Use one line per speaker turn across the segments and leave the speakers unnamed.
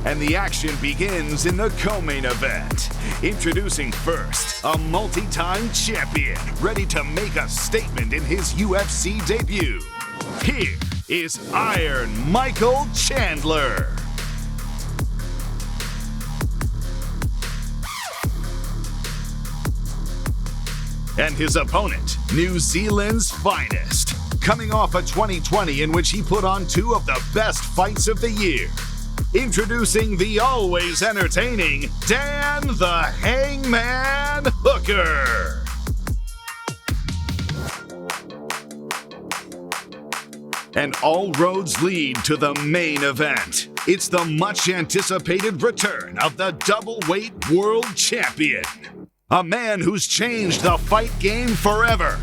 And the action begins in the co-main event. Introducing first, a multi-time champion ready to make a statement in his UFC debut. Here is Iron Michael Chandler. And his opponent, New Zealand's finest, coming off a 2020 in which he put on two of the best fights of the year. Introducing the always entertaining Dan the Hangman Hooker. And all roads lead to the main event. It's the much anticipated return of the double-weight world champion. A man who's changed the fight game forever.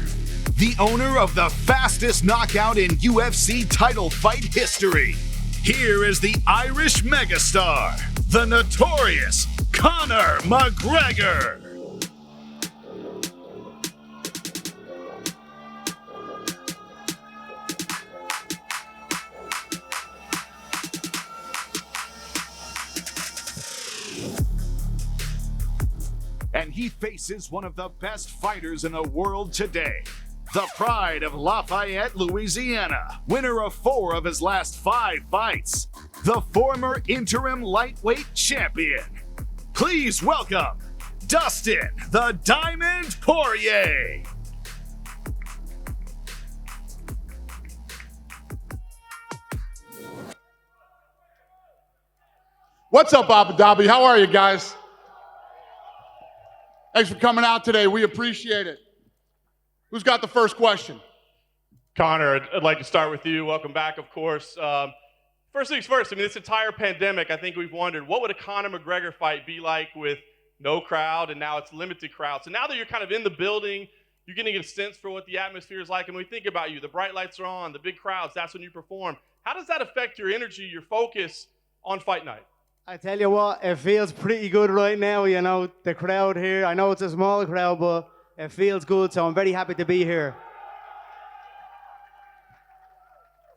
The owner of the fastest knockout in UFC title fight history. Here is the Irish megastar, the notorious Conor McGregor. And he faces one of the best fighters in the world today. The pride of Lafayette, Louisiana, winner of 4 of his last 5 fights. The former interim lightweight champion. Please welcome Dustin the Diamond Poirier.
What's up, Abu Dhabi? How are you guys? Thanks for coming out today. We appreciate it. Who's got the first question?
Conor, I'd like to start with you. Welcome back, of course. First things first, I mean, this entire pandemic, I think we've wondered, what would a Conor McGregor fight be like with no crowd, and now it's limited crowd. So now that you're kind of in the building, you're getting a sense for what the atmosphere is like, and when we think about you, the bright lights are on, the big crowds, that's when you perform. How does that affect your energy, your focus on fight night?
I tell you what, it feels pretty good right now, you know, the crowd here. I know it's a small crowd, but it feels good, so I'm very happy to be here.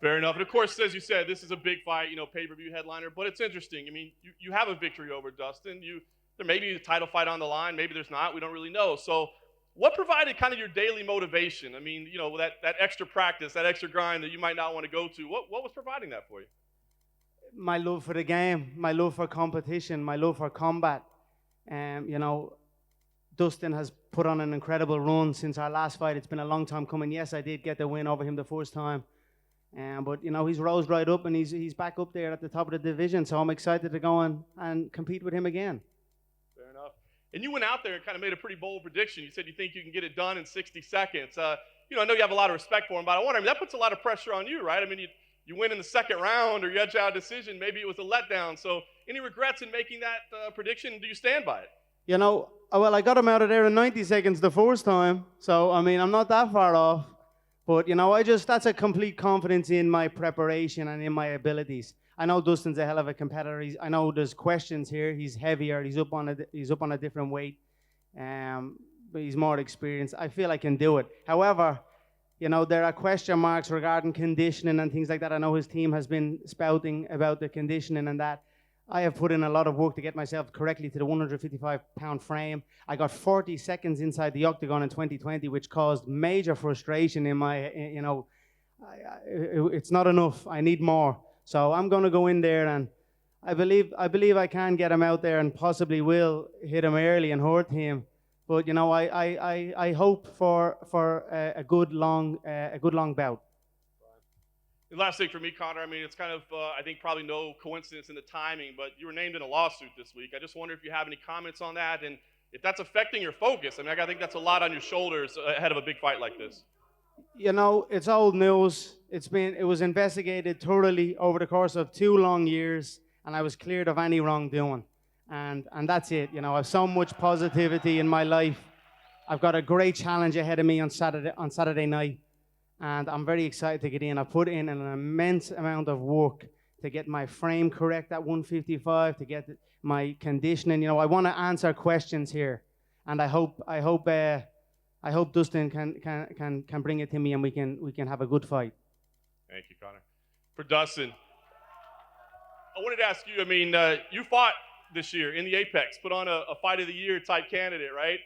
Fair enough. And of course, as you said, this is a big fight, you know, pay-per-view headliner, but it's interesting. I mean, you have a victory over Dustin. There may be a title fight on the line, maybe there's not, we don't really know. So what provided kind of your daily motivation? I mean, you know, that extra practice, that extra grind that you might not want to go to, what was providing that for you?
My love for the game, my love for competition, my love for combat. You know, Dustin has put on an incredible run since our last fight. It's been a long time coming. Yes, I did get the win over him the first time. But, you know, he's rose right up and he's back up there at the top of the division. So I'm excited to go and compete with him again.
Fair enough. And you went out there and kind of made a pretty bold prediction. You said you think you can get it done in 60 seconds. You know, I know you have a lot of respect for him, but I wonder, I mean, that puts a lot of pressure on you, right? I mean, you win in the second round or you edge out a decision. Maybe it was a letdown. So any regrets in making that prediction? Do you stand by it?
You know, well, I got him out of there in 90 seconds the first time. So, I mean, I'm not that far off. But, you know, that's a complete confidence in my preparation and in my abilities. I know Dustin's a hell of a competitor. I know there's questions here. He's heavier. He's up on a different weight. But he's more experienced. I feel I can do it. However, you know, there are question marks regarding conditioning and things like that. I know his team has been spouting about the conditioning and that. I have put in a lot of work to get myself correctly to the 155-pound frame. I got 40 seconds inside the octagon in 2020, which caused major frustration in my, you know, it's not enough. I need more. So I'm going to go in there, and I believe I can get him out there and possibly will hit him early and hurt him. But, you know, I hope for a good long bout.
And last thing for me, Conor, I mean, it's kind of, I think probably no coincidence in the timing, but you were named in a lawsuit this week. I just wonder if you have any comments on that and if that's affecting your focus. I mean, I think that's a lot on your shoulders ahead of a big fight like this.
You know, it's old news. It was investigated thoroughly over the course of 2 long years, and I was cleared of any wrongdoing. And that's it. You know, I have so much positivity in my life. I've got a great challenge ahead of me on Saturday night. And I'm very excited to get in. I put in an immense amount of work to get my frame correct at 155, to get my conditioning. You know, I want to answer questions here, and I hope Dustin can bring it to me, and we can have a good fight.
Thank you, Conor. For Dustin, I wanted to ask you, I mean, you fought this year in the Apex, put on a Fight of the Year type candidate, right?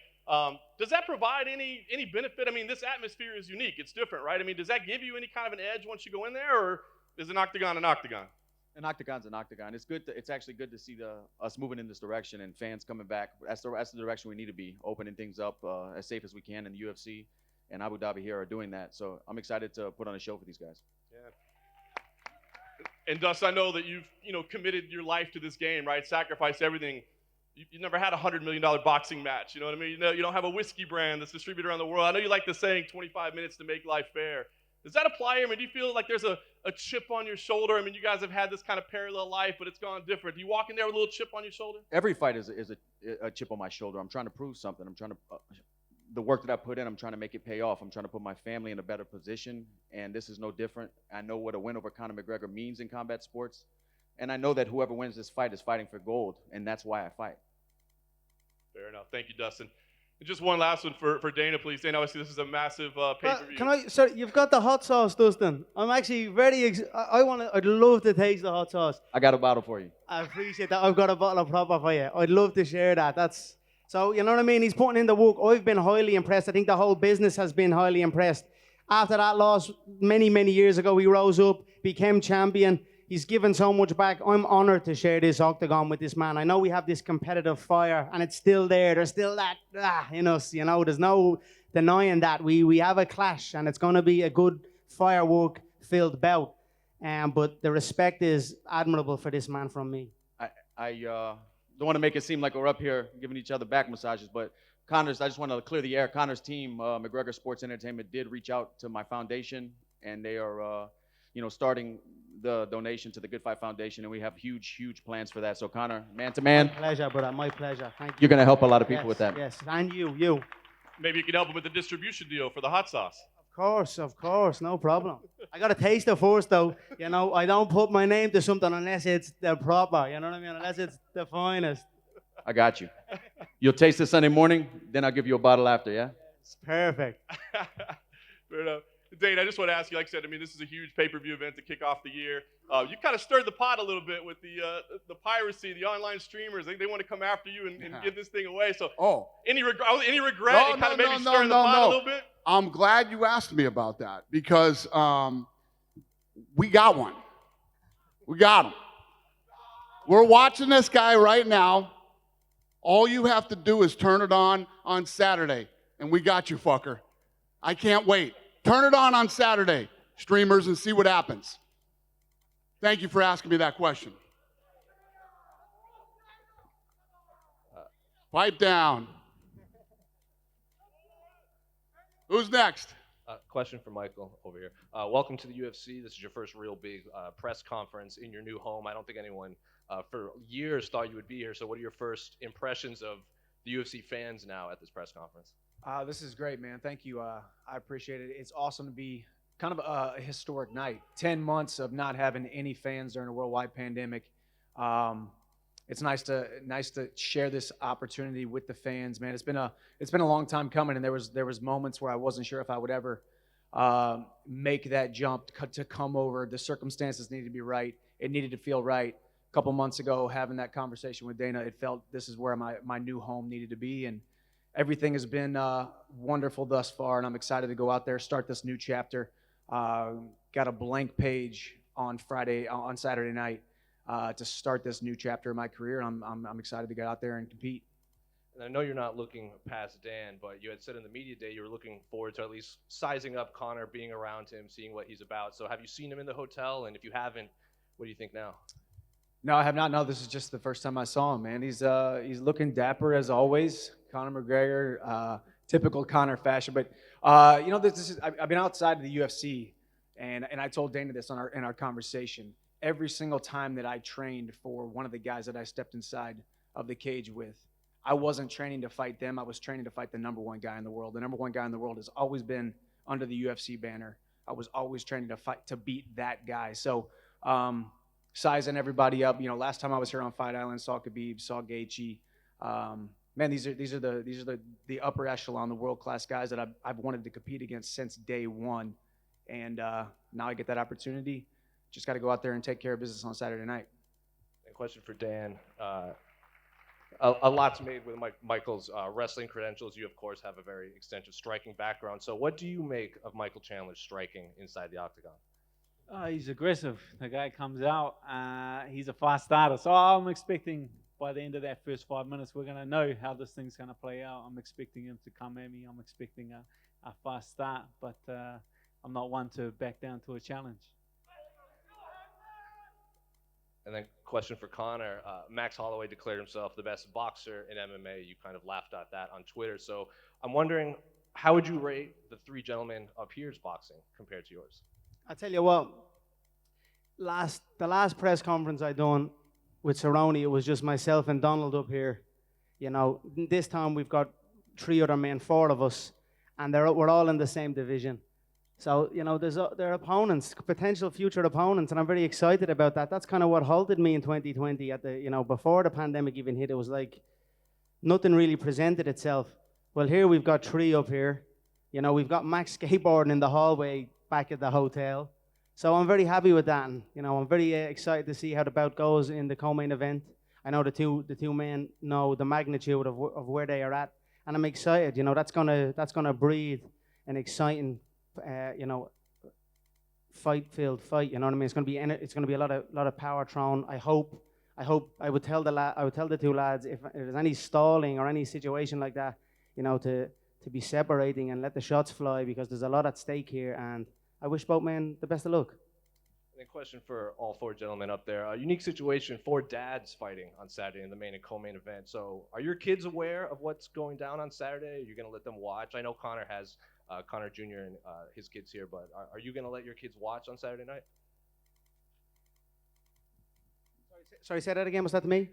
Does that provide any benefit? I mean, this atmosphere is unique. It's different, right? I mean, does that give you any kind of an edge once you go in there, or is an octagon an octagon?
An octagon's an octagon. It's good. It's actually good to see us moving in this direction and fans coming back. That's the direction we need to be, opening things up as safe as we can. And the UFC and Abu Dhabi here are doing that. So I'm excited to put on a show for these guys.
Yeah. And Dust, I know that you've committed your life to this game, right? Sacrificed everything. You never had a $100 million boxing match. You know what I mean? You don't have a whiskey brand that's distributed around the world. I know you like the saying 25 minutes to make life fair. Does that apply? I mean, do you feel like there's a chip on your shoulder? I mean, you guys have had this kind of parallel life, but it's gone different. Do you walk in there with a little chip on your shoulder?
Every fight is a chip on my shoulder. I'm trying to prove something. I'm trying to the work that I put in, I'm trying to make it pay off. I'm trying to put my family in a better position, and this is no different. I know what a win over Conor McGregor means in combat sports, and I know that whoever wins this fight is fighting for gold, and that's why I fight.
Fair enough. Thank you, Dustin. And just one last one for Dana, please. Dana, obviously this is a massive pay-per-view.
Sir, you've got the hot sauce, Dustin. I'm actually I'd love to taste the hot sauce.
I got a bottle for you.
I appreciate that. I've got a bottle of proper for you. I'd love to share that. So, you know what I mean? He's putting in the work. I've been highly impressed. I think the whole business has been highly impressed. After that loss many, many years ago, he rose up, became champion. He's given so much back. I'm honored to share this octagon with this man. I know we have this competitive fire, and it's still there. There's still that in us, there's no denying that. We have a clash, and it's going to be a good firework-filled bout. But the respect is admirable for this man from me.
I don't want to make it seem like we're up here giving each other back massages, but Conor's, I just want to clear the air. Conor's team, Mcgregor Sports Entertainment, did reach out to my foundation, and they are, starting the donation to the Good Fight Foundation, and we have huge, huge plans for that. So, Conor, man to man.
My pleasure, brother. My pleasure. Thank you.
You're going to help a lot of people with that.
Yes, and you.
Maybe you could help him with the distribution deal for the hot sauce.
Of course, no problem. I got to taste it first, though. I don't put my name to something unless it's the proper, you know what I mean? Unless it's the finest.
I got you. You'll taste it Sunday morning, then I'll give you a bottle after, yeah?
It's perfect.
Fair enough. Dane, I just want to ask you, like I said, I mean, this is a huge pay-per-view event to kick off the year. You kind of stirred the pot a little bit with the piracy, the online streamers. They want to come after you and give this thing away. So, any regret in kind of maybe stirring the pot a little bit?
I'm glad you asked me about that because we got one. We got him. We're watching this guy right now. All you have to do is turn it on Saturday, and we got you, fucker. I can't wait. Turn it on Saturday, streamers, and see what happens. Thank you for asking me that question. Pipe down. Who's next?
Question for Michael over here. Welcome to the UFC. This is your first real big press conference in your new home. I don't think anyone for years thought you would be here. So what are your first impressions of the UFC fans now at this press conference?
This is great, man. Thank you. I appreciate it. It's awesome to be kind of a historic night. 10 months of not having any fans during a worldwide pandemic. It's nice to share this opportunity with the fans, man. It's been a long time coming, and there was moments where I wasn't sure if I would ever make that jump to come over. The circumstances needed to be right. It needed to feel right. A couple months ago, having that conversation with Dana, it felt this is where my new home needed to be, and everything has been wonderful thus far, and I'm excited to go out there, start this new chapter. Got a blank page on Saturday night to start this new chapter of my career. I'm excited to get out there and compete.
And I know you're not looking past Dan, but you had said in the media day you were looking forward to at least sizing up Conor, being around him, seeing what he's about. So have you seen him in the hotel? And if you haven't, what do you think now?
No, I have not. No, this is just the first time I saw him, man. He's looking dapper as always. Conor McGregor, typical Conor fashion. But I've been outside of the UFC, and I told Dana this in our conversation. Every single time that I trained for one of the guys that I stepped inside of the cage with, I wasn't training to fight them. I was training to fight the number one guy in the world. The number one guy in the world has always been under the UFC banner. I was always training to fight to beat that guy. So. Sizing everybody up. Last time I was here on Fight Island, saw Khabib, saw Gaethje. Man, these are the upper echelon, the world class guys that I've wanted to compete against since day one, and now I get that opportunity. Just got to go out there and take care of business on Saturday night.
question for Dan. A lot's made with Michael's wrestling credentials. You, of course, have a very extensive striking background. So what do you make of Michael Chandler's striking inside the octagon?
He's aggressive. The guy comes out. He's a fast starter. So I'm expecting by the end of that first 5 minutes, we're going to know how this thing's going to play out. I'm expecting him to come at me. I'm expecting a fast start. But I'm not one to back down to a challenge.
And then question for Connor. Max Holloway declared himself the best boxer in MMA. You kind of laughed at that on Twitter. So I'm wondering, how would you rate the three gentlemen up here's boxing compared to yours?
I tell you what, the last press conference I done with Cerrone, it was just myself and Donald up here. You know, this time we've got 3 other men, 4 of us, and we're all in the same division. So, you know, they're opponents, potential future opponents, and I'm very excited about that. That's kind of what halted me in 2020 before the pandemic even hit. It was like nothing really presented itself. Well, here we've got 3 up here. You know, we've got Max skateboarding in the hallway back at the hotel. So I'm very happy with that. And, you know, I'm very excited to see how the bout goes in the co-main event. I know the two men know the magnitude of where they are at, and I'm excited. You know, that's gonna breed an exciting fight-filled fight. You know what I mean? It's gonna be a lot of power thrown. I would tell the 2 lads if there's any stalling or any situation like that, you know, to be separating and let the shots fly, because there's a lot at stake here, and I wish both men the best of luck.
And a question for all 4 gentlemen up there. A unique situation, 4 dads fighting on Saturday in the main and co-main event. So are your kids aware of what's going down on Saturday? Are you going to let them watch? I know Connor has Connor Jr. and his kids here, but are you going to let your kids watch on Saturday night?
Sorry, say that again. Was that to me?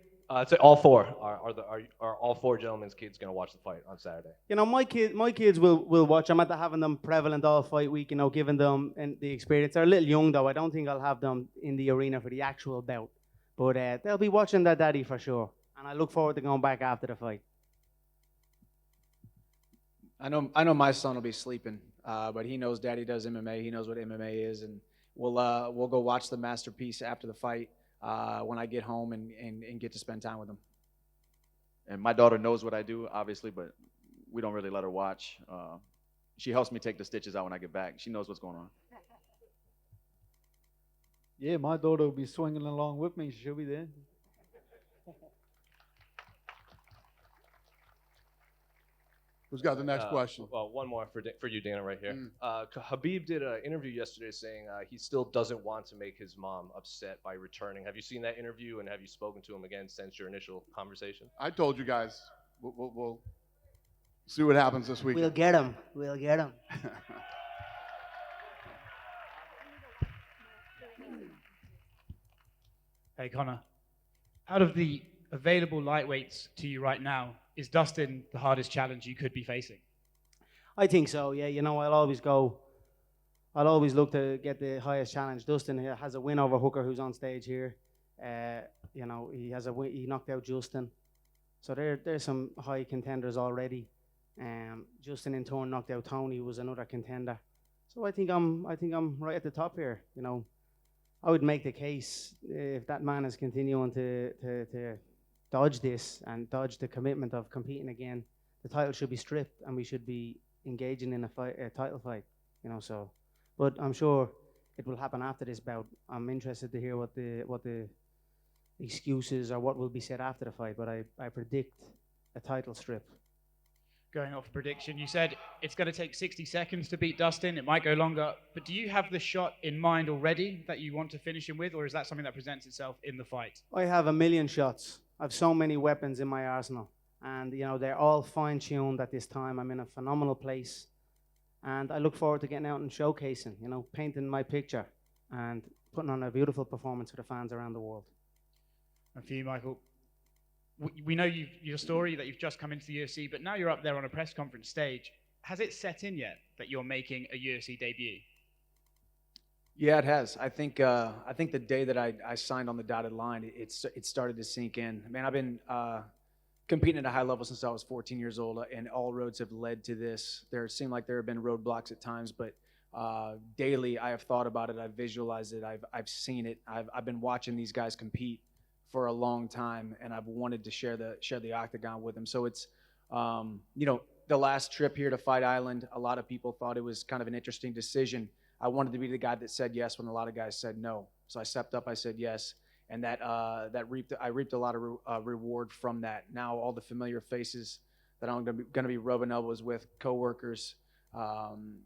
Say all 4. Are all 4 gentlemen's kids going to watch the fight on Saturday?
You know, my kids will watch. I'm at having them prevalent all fight week, you know, giving them the experience. They're a little young, though. I don't think I'll have them in the arena for the actual bout. But they'll be watching their daddy for sure. And I look forward to going back after the fight.
I know my son will be sleeping, but he knows Daddy does MMA. He knows what MMA is, and we'll go watch the masterpiece after the fight when I get home and get to spend time with him.
And my daughter knows what I do, obviously, but we don't really let her watch. She helps me take the stitches out when I get back. She knows what's going on.
Yeah, my daughter will be swinging along with me. She'll be there.
Who's got the next question?
Well, one more for you, Dana, right here. Habib did an interview yesterday saying he still doesn't want to make his mom upset by returning. Have you seen that interview, and have you spoken to him again since your initial conversation?
I told you guys, we'll see what happens this week.
We'll get him. We'll get him.
Hey, Connor. Out of the available lightweights to you right now, is Dustin the hardest challenge you could be facing?
I think so, yeah. You know, I'll always look to get the highest challenge. Dustin has a win over Hooker, who's on stage here. You know, he knocked out Justin. So there's some high contenders already. Justin in turn knocked out Tony, who was another contender. So I think I'm right at the top here. You know, I would make the case if that man is continuing to dodge this and dodge the commitment of competing again, the title should be stripped and we should be engaging in a title fight. You know, so. But I'm sure it will happen after this bout. I'm interested to hear what the excuses or what will be said after the fight. But I predict a title strip.
Going off a prediction, you said it's going to take 60 seconds to beat Dustin. It might go longer. But do you have the shot in mind already that you want to finish him with, or is that something that presents itself in the fight?
I have a million shots. I have so many weapons in my arsenal. And, you know, they're all fine-tuned at this time. I'm in a phenomenal place. And I look forward to getting out and showcasing, you know, painting my picture and putting on a beautiful performance for the fans around the world.
And for you, Michael, we know your story that you've just come into the UFC, but now you're up there on a press conference stage. Has it set in yet that you're making a UFC debut?
Yeah, it has. I think the day that I signed on the dotted line, it started to sink in. Man, I've been competing at a high level since I was 14 years old, and all roads have led to this. There seem like there have been roadblocks at times, but daily I have thought about it. I've visualized it. I've seen it. I've been watching these guys compete for a long time, and I've wanted to share the octagon with him. So it's, the last trip here to Fight Island, a lot of people thought it was kind of an interesting decision. I wanted to be the guy that said yes when a lot of guys said no. So I stepped up, I said yes, and I reaped a lot of reward from that. Now all the familiar faces that I'm going to be rubbing elbows with, coworkers, and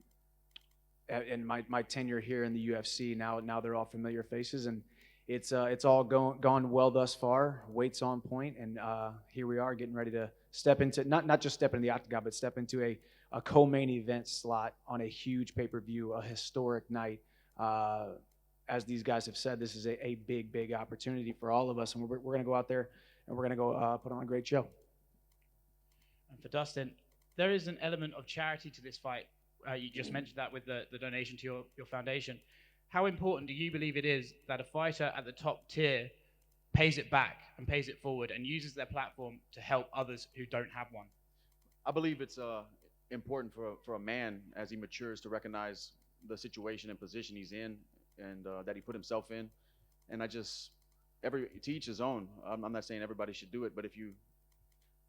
my tenure here in the UFC. Now they're all familiar faces, and it's all gone well thus far. Weight's on point, and here we are getting ready to step into not just step into the octagon, but step into a co-main event slot on a huge pay-per-view, a historic night. As these guys have said, this is a big opportunity for all of us, and we're going to go out there and we're going to go put on a great show.
And for Dustin, there is an element of charity to this fight. You just mentioned that with the donation to your foundation. How important do you believe it is that a fighter at the top tier pays it back and pays it forward and uses their platform to help others who don't have one?
I believe it's important for a man as he matures to recognize the situation and position he's in, and that he put himself in. And to each his own. I'm not saying everybody should do it, but if you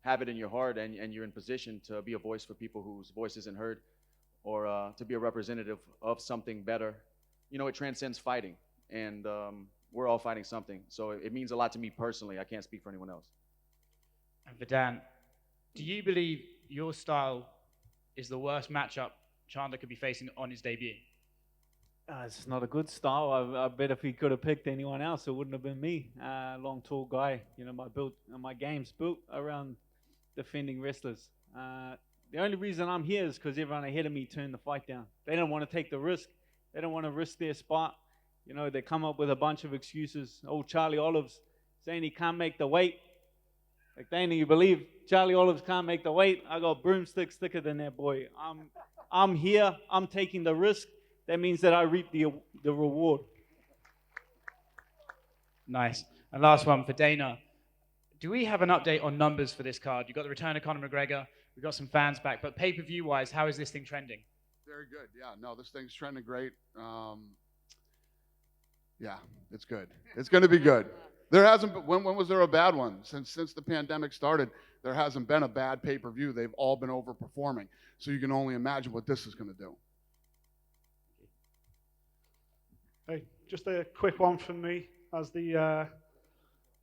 have it in your heart and you're in position to be a voice for people whose voice isn't heard, or to be a representative of something better, it transcends fighting. And we're all fighting something. So it means a lot to me personally. I can't speak for anyone else.
And for Dan, do you believe your style is the worst matchup Chandler could be facing on his debut?
It's not a good style. I bet if he could have picked anyone else, it wouldn't have been me. Long, tall guy. My game's built around defending wrestlers. The only reason I'm here is because everyone ahead of me turned the fight down. They don't want to take the risk. They don't want to risk their spot. They come up with a bunch of excuses. Old Charlie Olives saying he can't make the weight. Like, Dana, you believe Charlie Olives can't make the weight? I got broomsticks thicker than that boy. I'm here. I'm taking the risk. That means that I reap the reward.
Nice. And last one for Dana. Do we have an update on numbers for this card? You've got the return of Conor McGregor. We've got some fans back. But pay-per-view wise, how is this thing trending?
Very good. Yeah, no, this thing's trending great. Yeah, it's good. It's going to be good. There hasn't been, when was there a bad one? Since the pandemic started, there hasn't been a bad pay-per-view. They've all been overperforming. So you can only imagine what this is going to do.
Hey, just a quick one from me as the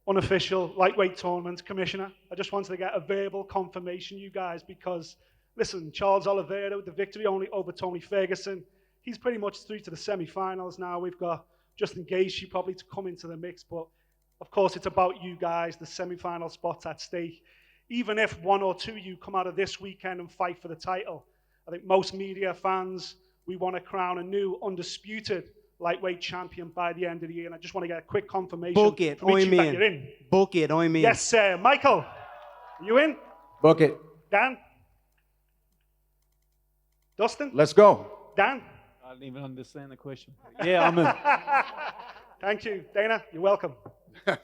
unofficial lightweight tournament commissioner. I just wanted to get a verbal confirmation, you guys, because, listen, Charles Oliveira with the victory only over Tony Ferguson. He's pretty much through to the semi-finals now. We've got Justin Gaethje probably to come into the mix, but of course it's about you guys, the semi-final spots at stake. Even if one or two of you come out of this weekend and fight for the title, I think most media fans, we want to crown a new undisputed lightweight champion by the end of the year, and I just want to get a quick confirmation
Book it,
from each of you that
I'm
you're
in.
in.
Book it, I'm in.
Yes, sir. Michael, are you in?
Book it.
Dan? Dustin?
Let's go.
Dan?
I didn't even understand the question. Yeah, I'm in.
Thank you. Dana, you're welcome.
All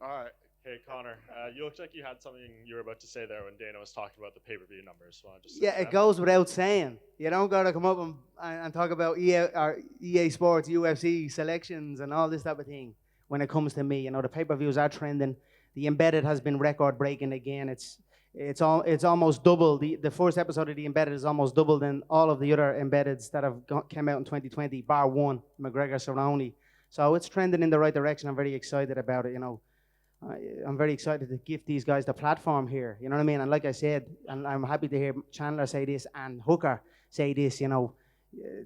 right.
Hey, Connor, you looked like you had something you were about to say there when Dana was talking about the pay-per-view numbers. So
Yeah, it goes without saying. You don't got to come up and talk about EA Sports, UFC selections and all this type of thing when it comes to me. The pay-per-views are trending. The Embedded has been record-breaking again. It's almost double. The first episode of The Embedded is almost double than all of the other Embeddeds that have came out in 2020, bar one, McGregor Cerrone. So it's trending in the right direction. I'm very excited about it, I'm very excited to give these guys the platform here. You know what I mean? And like I said, and I'm happy to hear Chandler say this and Hooker say this,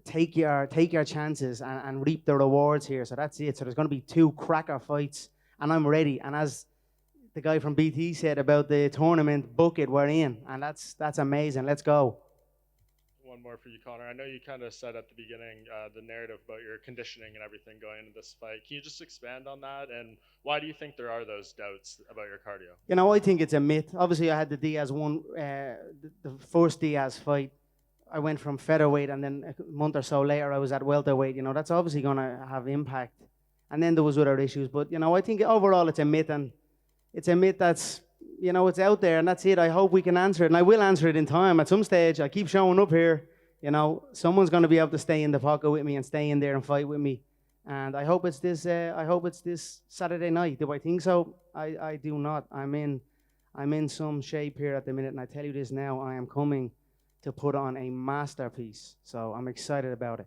take your chances and reap the rewards here. So that's it. So there's going to be 2 cracker fights, and I'm ready. And as the guy from BT said about the tournament, book it, we're in. And that's amazing. Let's go.
One more for you, Connor. I know you kind of said at the beginning the narrative about your conditioning and everything going into this fight. Can you just expand on that? And why do you think there are those doubts about your cardio?
I think it's a myth. Obviously, I had the Diaz one, the first Diaz fight. I went from featherweight, and then a month or so later, I was at welterweight. That's obviously going to have impact. And then there was other issues. But, I think overall it's a myth, and it's a myth that's, it's out there, and that's it. I hope we can answer it, and I will answer it in time. At some stage, I keep showing up here. Someone's going to be able to stay in the pocket with me and stay in there and fight with me. And I hope it's this. I hope it's this Saturday night. Do I think so? I do not. I'm in some shape here at the minute, and I tell you this now. I am coming to put on a masterpiece. So I'm excited about it.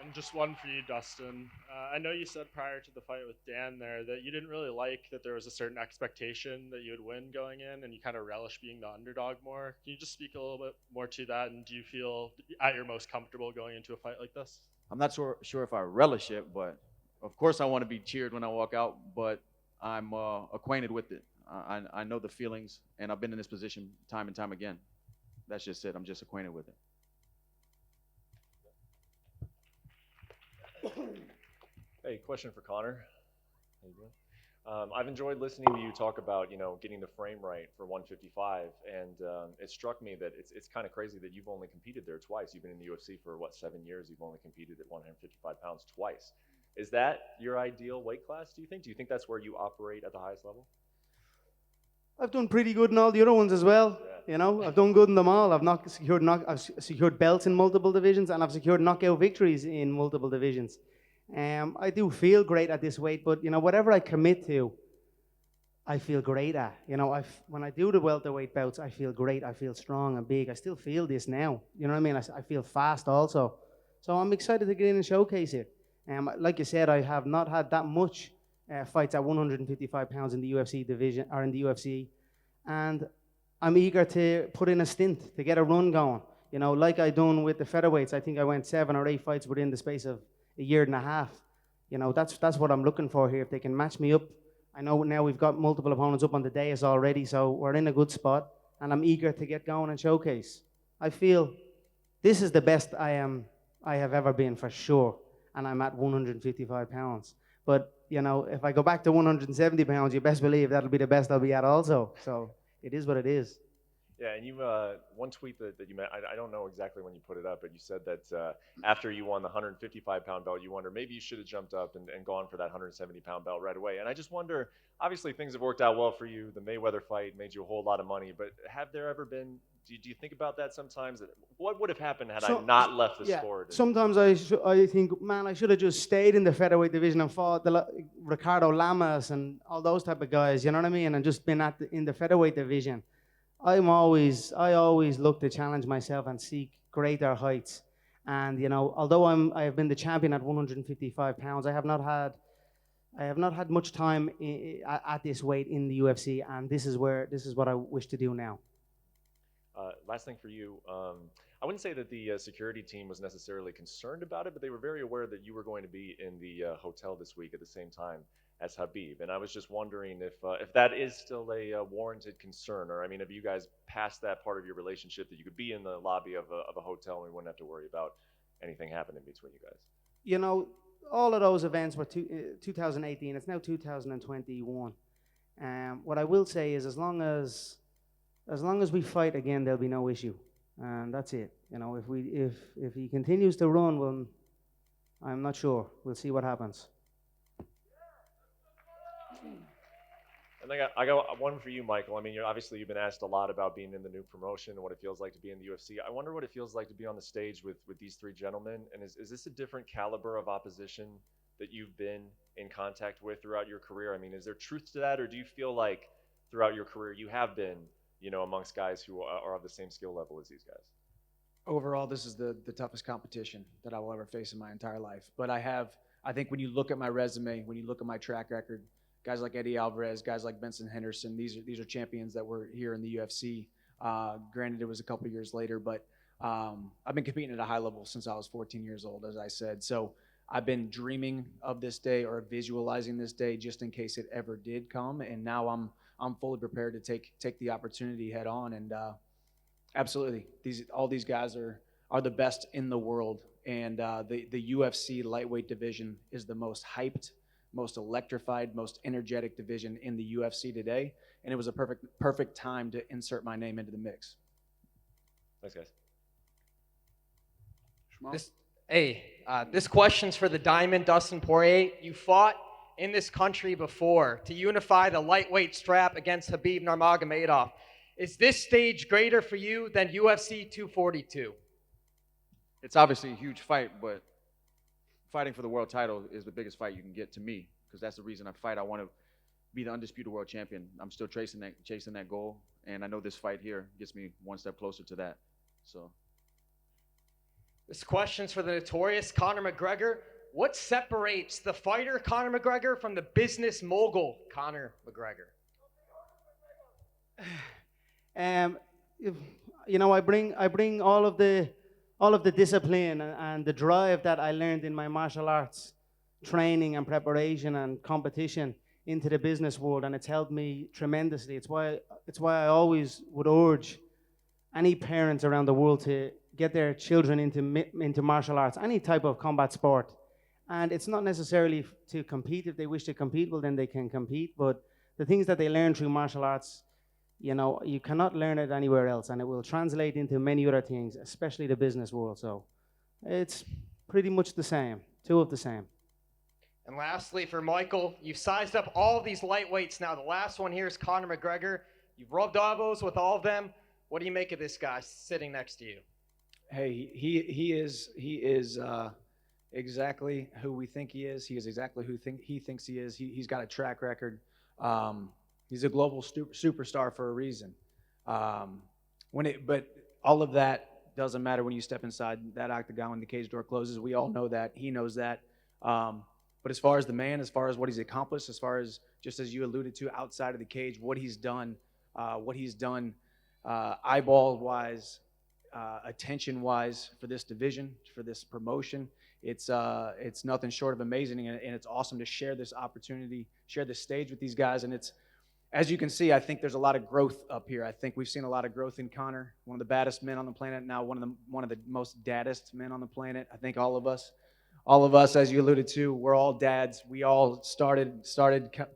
And just one for you, Dustin. I know you said prior to the fight with Dan there that you didn't really like that there was a certain expectation that you would win going in, and you kind of relish being the underdog more. Can you just speak a little bit more to that? And do you feel at your most comfortable going into a fight like this?
I'm not sure if I relish it, but of course I want to be cheered when I walk out, but I'm acquainted with it. I know the feelings, and I've been in this position time and time again. That's just it. I'm just acquainted with it.
Hey, question for Connor. How you doing? I've enjoyed listening to you talk about, getting the frame right for 155, and it struck me that it's kind of crazy that you've only competed there twice. You've been in the UFC for, 7 years? You've only competed at 155 pounds twice. Is that your ideal weight class, do you think? Do you think that's where you operate at the highest level?
I've done pretty good in all the other ones as well. I've done good in them all. I've secured belts in multiple divisions, and I've secured knockout victories in multiple divisions. I do feel great at this weight, but whatever I commit to, I feel great at. When I do the welterweight bouts, I feel great. I feel strong and big. I still feel this now. You know what I mean? I feel fast also. So I'm excited to get in and showcase it. Like you said, I have not had that much fights at 155 pounds in the UFC division or in the UFC, and I'm eager to put in a stint to get a run going. Like I done with the featherweights. I think I went 7 or 8 fights within the space of a year and a half. That's what I'm looking for here. If they can match me up, I know now we've got multiple opponents up on the dais already, so we're in a good spot, and I'm eager to get going and showcase. I feel this is the best I have ever been for sure, and I'm at 155 pounds. But if I go back to 170 pounds, you best believe that'll be the best I'll be at also. So it is what it is.
Yeah, and you one tweet that you made, I don't know exactly when you put it up, but you said that after you won the 155-pound belt, you wonder maybe you should have jumped up and gone for that 170-pound belt right away. And I just wonder, obviously things have worked out well for you. The Mayweather fight made you a whole lot of money, but have there ever been, do you think about that sometimes? What would have happened had I not left the sport?
Sometimes I think, man, I should have just stayed in the featherweight division and fought Ricardo Lamas and all those type of guys, you know what I mean? And just been in the featherweight division. I always look to challenge myself and seek greater heights. And although I have been the champion at 155 pounds, I have not had much time at this weight in the UFC, and this is what I wish to do now.
Last thing for you, I wouldn't say that the security team was necessarily concerned about it, but they were very aware that you were going to be in the hotel this week at the same time as Habib, and I was just wondering if that is still a warranted concern, or have you guys passed that part of your relationship that you could be in the lobby of a hotel and we wouldn't have to worry about anything happening between you guys?
All of those events were 2018. It's now 2021. What I will say is, as long as we fight again, there'll be no issue, and that's it. If he continues to run, well, I'm not sure. We'll see what happens.
And I got one for you, Michael. Obviously you've been asked a lot about being in the new promotion and what it feels like to be in the UFC. I wonder what it feels like to be on the stage with these three gentlemen. And is this a different caliber of opposition that you've been in contact with throughout your career? Is there truth to that, or do you feel like throughout your career you have been, amongst guys who are of the same skill level as these guys?
Overall, this is the toughest competition that I will ever face in my entire life. But I think when you look at my resume, when you look at my track record, guys like Eddie Alvarez, guys like Benson Henderson, these are champions that were here in the UFC. Granted, it was a couple years later, but I've been competing at a high level since I was 14 years old, as I said. So I've been dreaming of this day or visualizing this day just in case it ever did come. And now I'm fully prepared to take the opportunity head on. And absolutely, all these guys are the best in the world. And the UFC lightweight division is the most hyped, most electrified, most energetic division in the UFC today, and it was a perfect time to insert my name into the mix.
Thanks, guys.
This question's for the Diamond, Dustin Poirier. You fought in this country before to unify the lightweight strap against Habib Nurmagomedov. Is this stage greater for you than UFC 242?
It's obviously a huge fight, but fighting for the world title is the biggest fight you can get to me, because that's the reason I fight. I want to be the undisputed world champion. I'm still chasing that goal, and I know this fight here gets me one step closer to that. So.
This question's for the notorious Conor McGregor. What separates the fighter Conor McGregor from the business mogul Conor McGregor?
I bring all of the discipline and the drive that I learned in my martial arts training and preparation and competition into the business world, and it's helped me tremendously. It's why I always would urge any parents around the world to get their children into martial arts, any type of combat sport. And it's not necessarily to compete. If they wish to compete, well, then they can compete. But the things that they learn through martial arts, you cannot learn it anywhere else, and it will translate into many other things, especially the business world. So it's pretty much the same, two of the same.
And lastly, for Michael, you've sized up all of these lightweights now. The last one here is Conor McGregor. You've rubbed elbows with all of them. What do you make of this guy sitting next to you?
Hey, he is exactly who we think he is. He is exactly who he thinks he is. He's got a track record. He's a global superstar for a reason. But all of that doesn't matter when you step inside that octagon when the cage door closes. We all know that. He knows that. But as far as the man, as far as what he's accomplished, as far as, just as you alluded to, outside of the cage, what he's done eyeball-wise, attention-wise for this division, for this promotion, it's nothing short of amazing, and it's awesome to share this opportunity, share this stage with these guys. And it's, as you can see, I think there's a lot of growth up here. I think we've seen a lot of growth in Conor, one of the baddest men on the planet, now one of the most daddest men on the planet. I think all of us, as you alluded to, we're all dads. We all started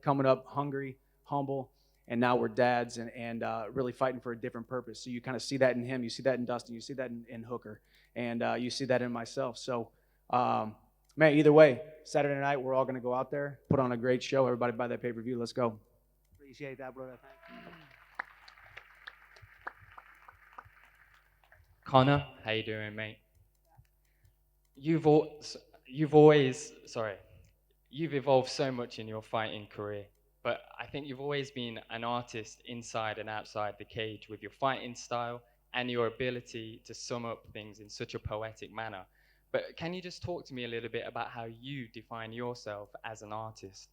coming up hungry, humble, and now we're dads and really fighting for a different purpose. So you kind of see that in him. You see that in Dustin. You see that in Hooker. And you see that in myself. So, man, either way, Saturday night, we're all going to go out there, put on a great show. Everybody buy that pay-per-view. Let's go.
Appreciate that, brother. Thank you.
Connor, how you doing, mate? You've evolved so much in your fighting career, but I think you've always been an artist inside and outside the cage with your fighting style and your ability to sum up things in such a poetic manner. But can you just talk to me a little bit about how you define yourself as an artist?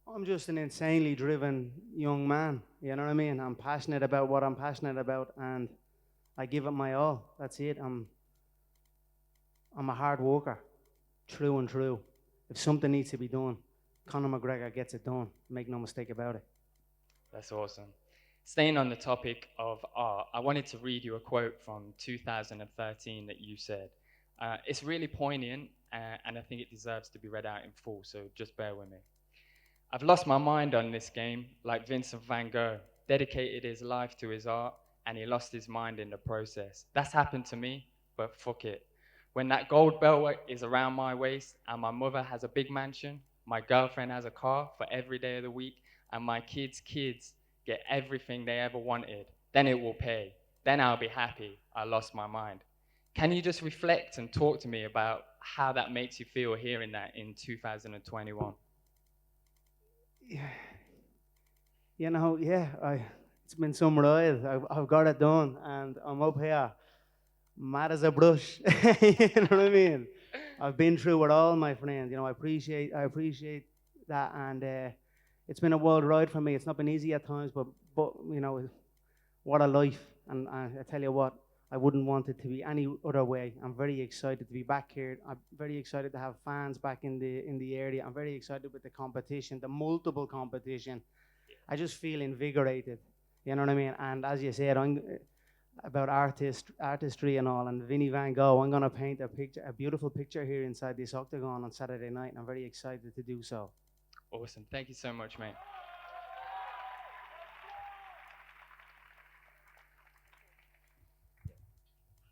I'm just an insanely driven young man, you know what I mean? I'm passionate about what I'm passionate about, and I give it my all. That's it. I'm a hard worker, true and true. If something needs to be done, Conor McGregor gets it done. Make no mistake about it.
That's awesome. Staying on the topic of art, I wanted to read you a quote from 2013 that you said. It's really poignant, and I think it deserves to be read out in full, so just bear with me. I've lost my mind on this game, like Vincent van Gogh, dedicated his life to his art, and he lost his mind in the process. That's happened to me, but fuck it. When that gold belt is around my waist, and my mother has a big mansion, my girlfriend has a car for every day of the week, and my kids' get everything they ever wanted, then it will pay. Then I'll be happy I lost my mind. Can you just reflect and talk to me about how that makes you feel hearing that in 2021?
It's been some ride. I've got it done, and I'm up here, mad as a brush. You know what I mean? I've been through it all, my friend. I appreciate that, and it's been a wild ride for me. It's not been easy at times, but what a life! And I tell you what, I wouldn't want it to be any other way. I'm very excited to be back here. I'm very excited to have fans back in the area. I'm very excited with the competition, the multiple competition. I just feel invigorated. You know what I mean? And as you said, about artistry and all, and Vinnie Van Gogh, I'm gonna paint a beautiful picture here inside this octagon on Saturday night, and I'm very excited to do so.
Awesome. Thank you so much, mate.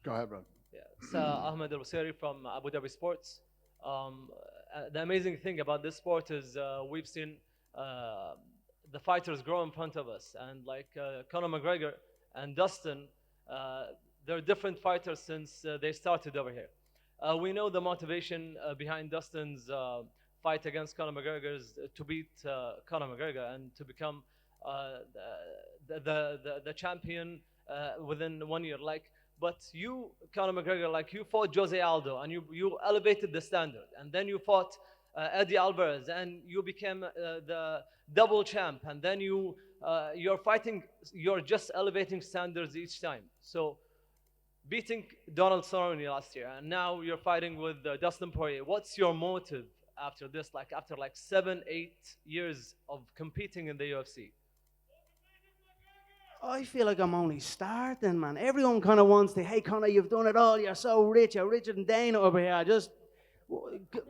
Go ahead, bro.
Yeah, it's Ahmed Al-Wasiri from Abu Dhabi Sports. The amazing thing about this sport is we've seen the fighters grow in front of us, and like Conor McGregor and Dustin, they're different fighters since they started over here. We know the motivation behind Dustin's fight against Conor McGregor is to beat Conor McGregor and to become the champion within 1 year. Like, but you, Conor McGregor, like you fought Jose Aldo and you elevated the standard, and then you fought Eddie Alvarez and you became the double champ, and then you're fighting, you're just elevating standards each time. So beating Donald Cerrone last year, and now you're fighting with Dustin Poirier. What's your motive after this? Like after like 7-8 years of competing in the UFC?
I feel like I'm only starting, man. Everyone kind of wants to, hey, Conor, you've done it all. You're so rich. You're richer than Dana over here.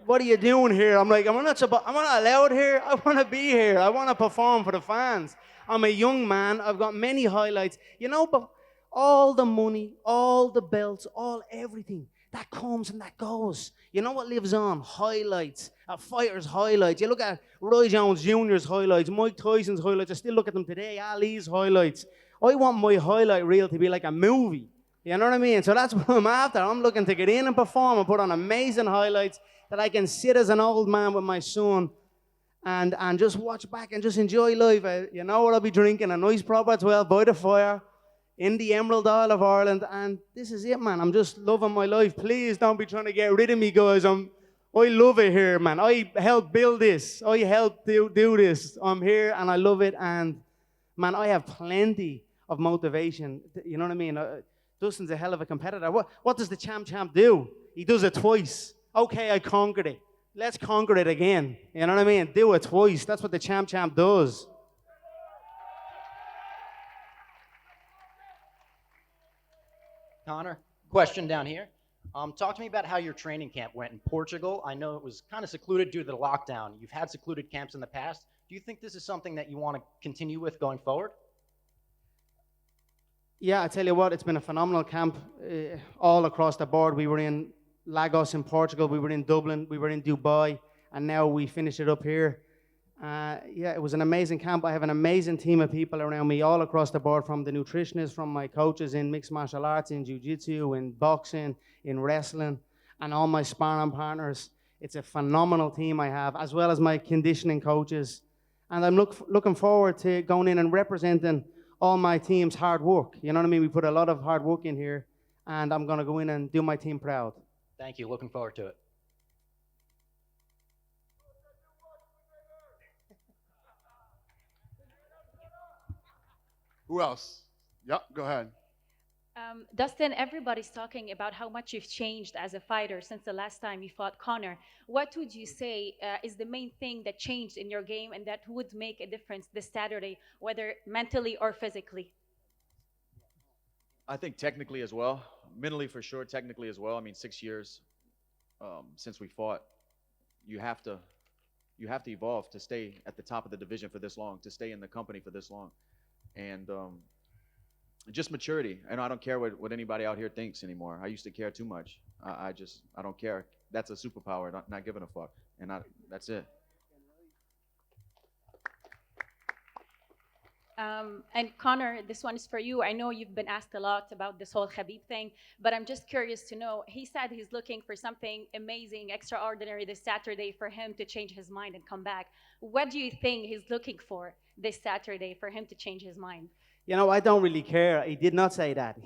What are you doing here? I'm like, am I not allowed here? I want to be here. I want to perform for the fans. I'm a young man. I've got many highlights. You know, but all the money, all the belts, all everything, that comes and that goes. You know what lives on? Highlights. A fighter's highlights. You look at Roy Jones Jr.'s highlights, Mike Tyson's highlights. I still look at them today. Ali's highlights. I want my highlight reel to be like a movie. You know what I mean? So that's what I'm after. I'm looking to get in and perform and put on amazing highlights that I can sit as an old man with my son and just watch back and just enjoy life. You know what I'll be drinking? A nice proper 12 by the fire in the Emerald Isle of Ireland. And this is it, man. I'm just loving my life. Please don't be trying to get rid of me, guys. I love it here, man. I helped build this. I helped do this. I'm here and I love it. And, man, I have plenty of motivation. You know what I mean? Dustin's a hell of a competitor. What does the champ do? He does it twice. Okay, I conquered it. Let's conquer it again. You know what I mean? Do it twice. That's what the champ does.
Conor, question down here. Talk to me about how your training camp went in Portugal. I know it was kind of secluded due to the lockdown. You've had secluded camps in the past. Do you think this is something that you want to continue with going forward?
Yeah, I tell you what, it's been a phenomenal camp all across the board. We were in Lagos in Portugal, we were in Dublin, we were in Dubai, and now we finish it up here. Yeah, it was an amazing camp. I have an amazing team of people around me all across the board, from the nutritionists, from my coaches in mixed martial arts, in jiu-jitsu, in boxing, in wrestling, and all my sparring partners. It's a phenomenal team I have, as well as my conditioning coaches. And I'm looking forward to going in and representing all my team's hard work. You know what I mean? We put a lot of hard work in here, and I'm going to go in and do my team proud.
Thank you. Looking forward to it.
Who else? Yep, go ahead.
Dustin, everybody's talking about how much you've changed as a fighter since the last time you fought Conor. What would you say is the main thing that changed in your game and that would make a difference this Saturday, whether mentally or physically?
I think technically as well, mentally for sure, technically as well. I mean, 6 years since we fought, you have to evolve to stay at the top of the division for this long, to stay in the company for this long, and just maturity. And I don't care what anybody out here thinks anymore. I used to care too much. I don't care. That's a superpower, not giving a fuck, and that's it.
And Conor, this one is for you. I know you've been asked a lot about this whole Khabib thing, but I'm just curious to know, he said he's looking for something amazing, extraordinary this Saturday for him to change his mind and come back. What do you think he's looking for this Saturday for him to change his mind?
You know, I don't really care. He did not say that.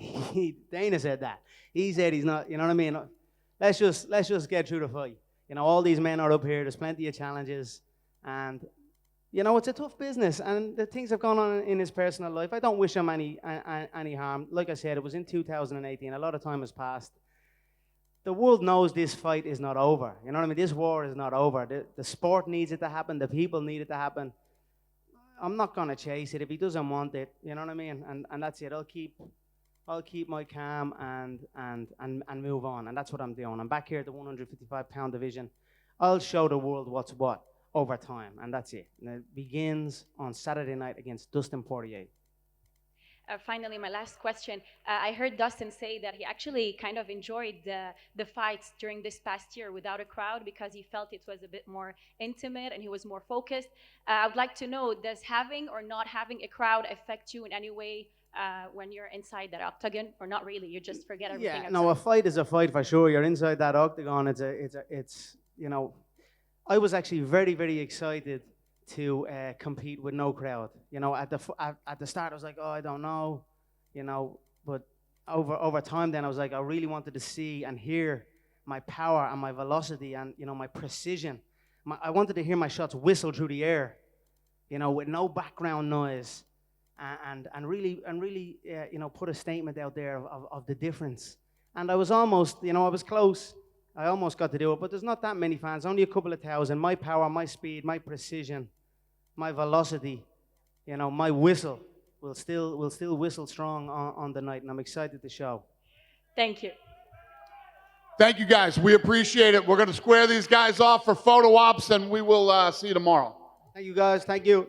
Dana said that. He said he's not, you know what I mean? Let's just get through the fight. You know, all these men are up here. There's plenty of challenges. And, you know, it's a tough business. And the things have gone on in his personal life. I don't wish him any harm. Like I said, it was in 2018. A lot of time has passed. The world knows this fight is not over. You know what I mean? This war is not over. The sport needs it to happen. The people need it to happen. I'm not gonna chase it if he doesn't want it. You know what I mean? And that's it. I'll keep my calm and move on. And that's what I'm doing. I'm back here at the 155-pound division. I'll show the world what's what over time, and that's it. And it begins on Saturday night against Dustin Poirier.
Finally, my last question. I heard Dustin say that he actually kind of enjoyed the fights during this past year without a crowd because he felt it was a bit more intimate and he was more focused. I would like to know, does having or not having a crowd affect you in any way when you're inside that octagon, or not really? You just forget everything.
Yeah,
outside.
no, a fight is a fight for sure. You're inside that octagon. It's you know, I was actually very, very excited to compete with no crowd. You know, at the start, I was like, oh, I don't know, you know, but over time, then I was like, I really wanted to see and hear my power and my velocity and, you know, my precision. I wanted to hear my shots whistle through the air, you know, with no background noise, and really you know, put a statement out there of the difference. And I was almost, you know, I was close. I almost got to do it, but there's not that many fans, only a couple of thousand. My power, my speed, my precision, my velocity, you know, my whistle will still whistle strong on the night, and I'm excited to show.
Thank you.
Thank you, guys. We appreciate it. We're going to square these guys off for photo ops, and we will see you tomorrow.
Thank you, guys. Thank you.